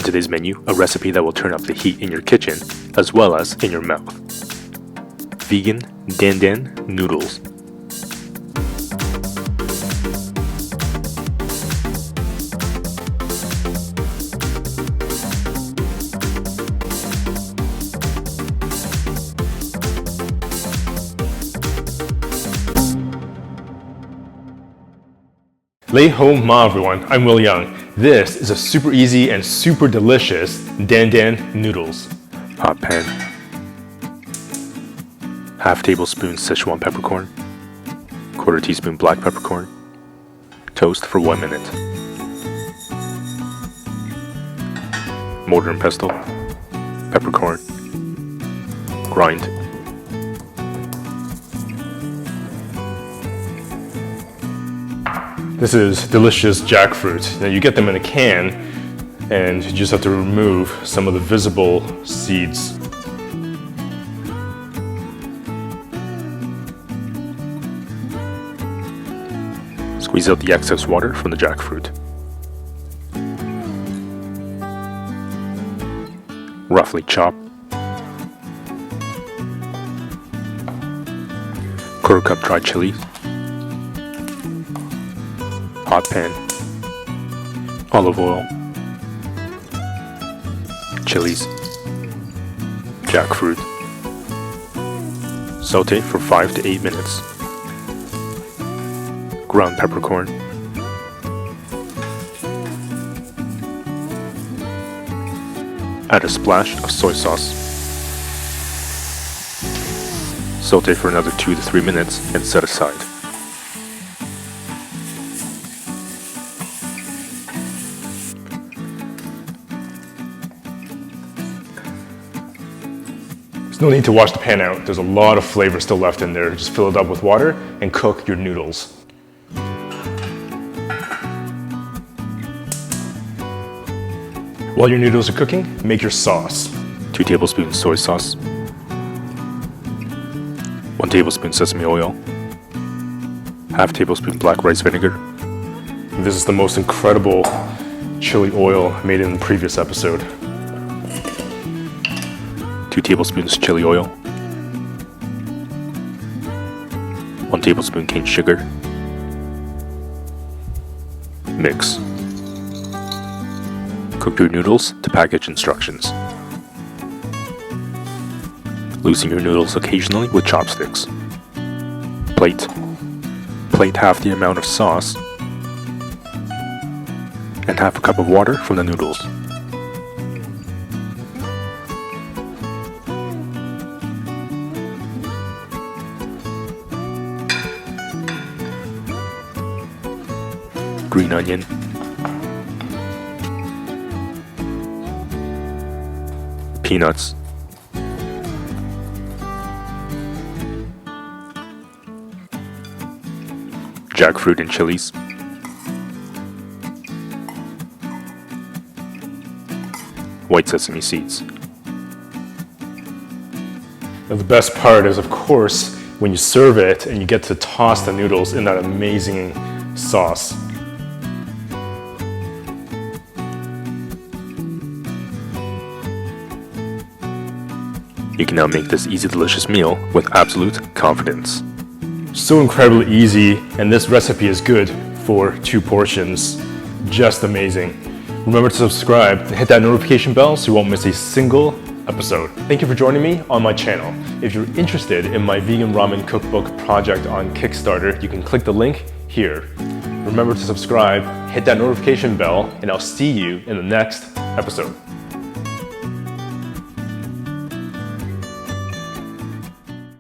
On today's menu, a recipe that will turn up the heat in your kitchen as well as in your mouth. Vegan Dan Dan noodles. Lei Ho Ma everyone, I'm Will Young. This is a super easy and super delicious Dan Dan noodles. Hot pan. Half tablespoon Sichuan peppercorn. Quarter teaspoon black peppercorn. Toast for 1 minute. Mortar and pestle. Peppercorn. Grind. This is delicious jackfruit. Now you get them in a can and you just have to remove some of the visible seeds. Squeeze out the excess water from the jackfruit. Roughly chop. Quarter cup dried chilies. Hot pan. Olive oil. Chilies. Jackfruit. Saute for 5 to 8 minutes. Ground peppercorn. Add a splash of soy sauce. Saute for another 2 to 3 minutes and set aside. There's no need to wash the pan out. There's a lot of flavor still left in there. Just fill it up with water and cook your noodles. While your noodles are cooking, make your sauce. 2 tablespoons soy sauce. 1 tablespoon sesame oil. Half tablespoon black rice vinegar. This is the most incredible chili oil made in the previous episode. 2 tablespoons chili oil. 1 tablespoon cane sugar. Mix. Cook your noodles to package instructions. Loosen your noodles occasionally with chopsticks. Plate. Plate half the amount of sauce and half a cup of water from the noodles. Green onion. Peanuts. Jackfruit and chilies. White sesame seeds. Now the best part is, of course, when you serve it and you get to toss the noodles in that amazing sauce. You can now make this easy, delicious meal with absolute confidence. So incredibly easy, and this recipe is good for 2 portions. Just amazing. Remember to subscribe and hit that notification bell so you won't miss a single episode. Thank you for joining me on my channel. If you're interested in my vegan ramen cookbook project on Kickstarter, you can click the link here. Remember to subscribe, hit that notification bell, and I'll see you in the next episode.